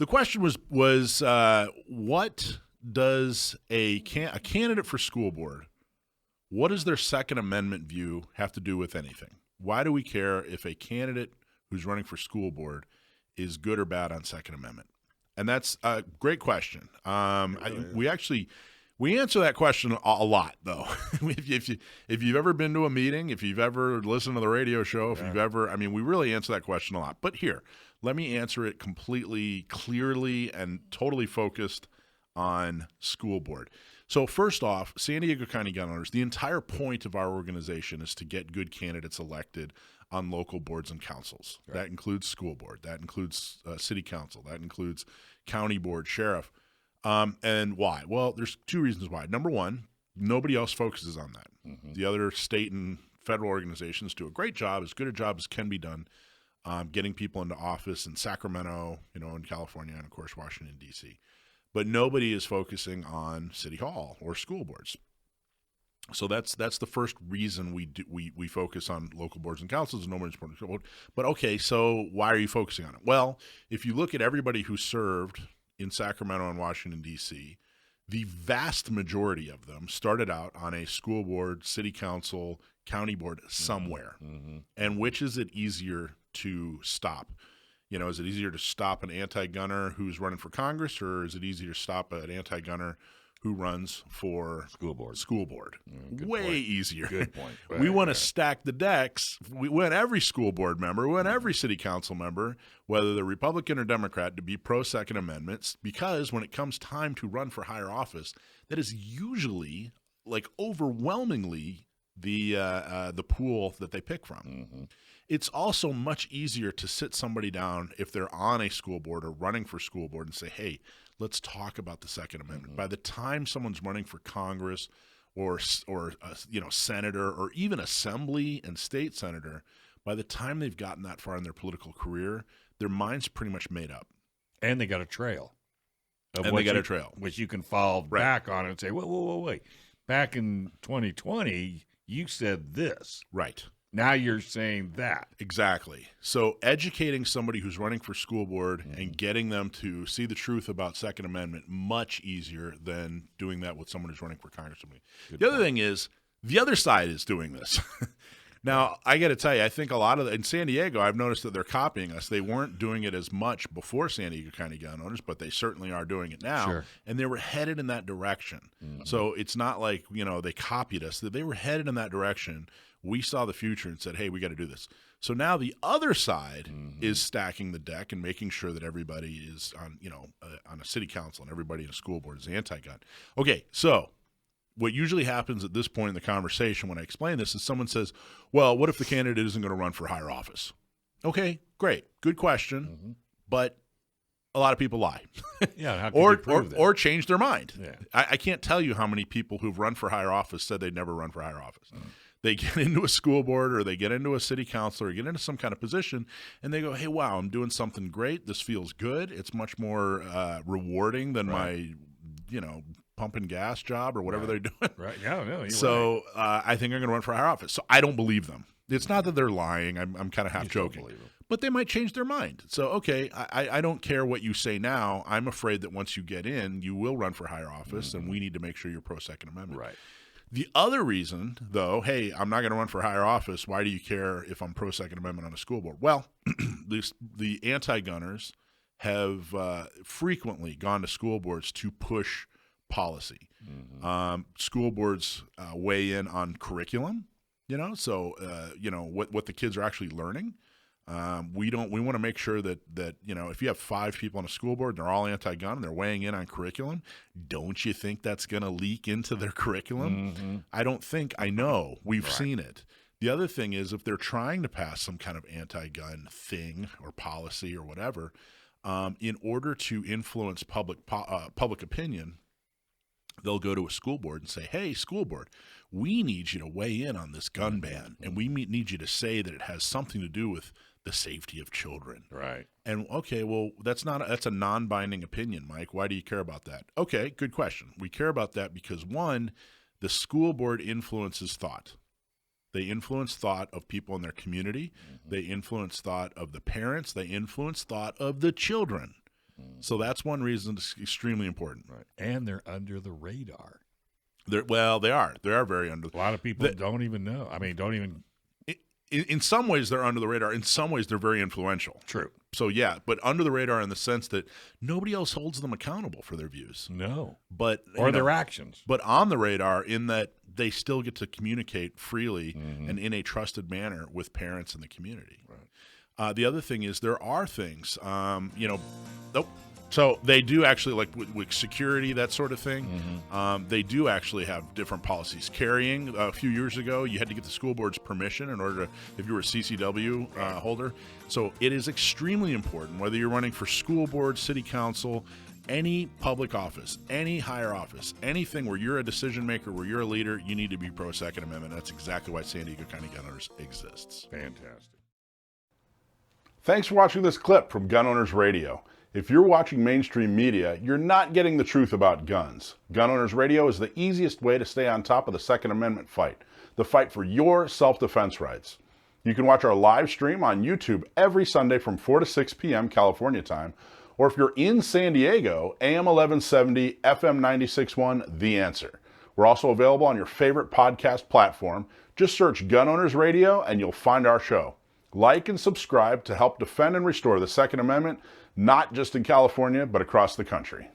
The question was what does a candidate for school board, what does their Second Amendment view have to do with anything? Why do we care if a candidate who's running for school board is good or bad on Second Amendment? And that's a great question. We answer that question a lot, though. if you've ever been to a meeting, if you've ever listened to the radio show, we really answer that question a lot. But here, let me answer it completely, clearly, and totally focused on school board. So first off, San Diego County Gun Owners, the entire point of our organization is to get good candidates elected on local boards and councils. Right. That includes school board. That includes city council. That includes county board, sheriff. And why? Well, there's two reasons why. Number one, nobody else focuses on that. Mm-hmm. The other state and federal organizations do a great job, as good a job as can be done, getting people into office in Sacramento, in California, and of course Washington, D.C. But nobody is focusing on city hall or school boards. So that's the first reason we focus on local boards and councils, and nobody's supporting school board. But okay, so why are you focusing on it? Well, if you look at everybody who served in Sacramento and Washington, D.C., the vast majority of them started out on a school board, city council, county board somewhere. Mm-hmm. And which is it easier to stop? Is it easier to stop an anti-gunner who's running for Congress, or is it easier to stop an anti-gunner who runs for school board? Way point. Easier. Good point. Right, we want to stack the decks. We want every school board member, we want every city council member, whether they're Republican or Democrat, to be pro-Second Amendments, because when it comes time to run for higher office, that is usually, overwhelmingly, the pool that they pick from. Mm-hmm. It's also much easier to sit somebody down if they're on a school board or running for school board and say, hey, let's talk about the Second Amendment. Mm-hmm. By the time someone's running for Congress or senator or even assembly and state senator, by the time they've gotten that far in their political career, their mind's pretty much made up. And they got a trail. Which you can fall back on and say, wait. Back in 2020, you said this. Right. Now you're saying that. Exactly. So educating somebody who's running for school board and getting them to see the truth about Second Amendment, much easier than doing that with someone who's running for Congress. The other thing is, the other side is doing this. Now, I got to tell you, I think a lot in San Diego, I've noticed that they're copying us. They weren't doing it as much before San Diego County Gun Owners, but they certainly are doing it now. Sure. And they were headed in that direction. Mm-hmm. So it's not like, they copied us. They were headed in that direction. We saw the future and said, hey, we got to do this. So now the other side is stacking the deck and making sure that everybody is on a city council and everybody in a school board is anti-gun. Okay, so what usually happens at this point in the conversation when I explain this is someone says, well, what if the candidate isn't going to run for higher office? Okay, great. Good question. But a lot of people lie. Yeah, how can you prove that? Or change their mind. Yeah. I can't tell you how many people who've run for higher office said they'd never run for higher office. They get into a school board or they get into a city council or get into some kind of position and they go, hey, wow, I'm doing something great. This feels good. It's much more rewarding than my, pumping gas job or whatever they're doing. Right. Yeah, no, so I think I'm going to run for higher office. So I don't believe them. It's not that they're lying. I'm kind of half joking. But they might change their mind. So, okay, I don't care what you say now. I'm afraid that once you get in, you will run for higher office, and we need to make sure you're pro-Second Amendment. Right. The other reason, though, hey, I'm not going to run for higher office. Why do you care if I'm pro-Second Amendment on a school board? Well, the anti-gunners have frequently gone to school boards to push policy. School boards weigh in on curriculum, what the kids are actually learning. We want to make sure that if you have 5 people on a school board and they're all anti-gun and they're weighing in on curriculum, don't you think that's going to leak into their curriculum? I don't think. I know. We've seen it. The other thing is if they're trying to pass some kind of anti-gun thing or policy or whatever, in order to influence public opinion, they'll go to a school board and say, hey, school board, we need you to weigh in on this gun ban, and we need you to say that it has something to do with the safety of children. Right. And, okay, well, that's a non-binding opinion, Mike. Why do you care about that? Okay, good question. We care about that because, one, the school board influences thought. They influence thought of people in their community. They influence thought of the parents. They influence thought of the children. So that's one reason it's extremely important. Right. And they're under the radar. They are. They are very under. A lot of people don't even know. I mean, don't even. In some ways, they're under the radar. In some ways, they're very influential. True. So, yeah, but under the radar in the sense that nobody else holds them accountable for their views. No. Or their actions. But on the radar in that they still get to communicate freely and in a trusted manner with parents in the community. Right. The other thing is there are things, so they do actually, like with security, that sort of thing, they do actually have different policies. Carrying, a few years ago, you had to get the school board's permission in order to, if you were a CCW holder. So it is extremely important, whether you're running for school board, city council, any public office, any higher office, anything where you're a decision maker, where you're a leader, you need to be pro Second Amendment. That's exactly why San Diego County Gun Owners exists. Fantastic. Thanks for watching this clip from Gun Owners Radio. If you're watching mainstream media, you're not getting the truth about guns. Gun Owners Radio is the easiest way to stay on top of the Second Amendment fight, the fight for your self-defense rights. You can watch our live stream on YouTube every Sunday from 4 to 6 p.m. California time, or if you're in San Diego, AM 1170, FM 96.1, The Answer. We're also available on your favorite podcast platform. Just search Gun Owners Radio and you'll find our show. Like and subscribe to help defend and restore the Second Amendment, not just in California, but across the country.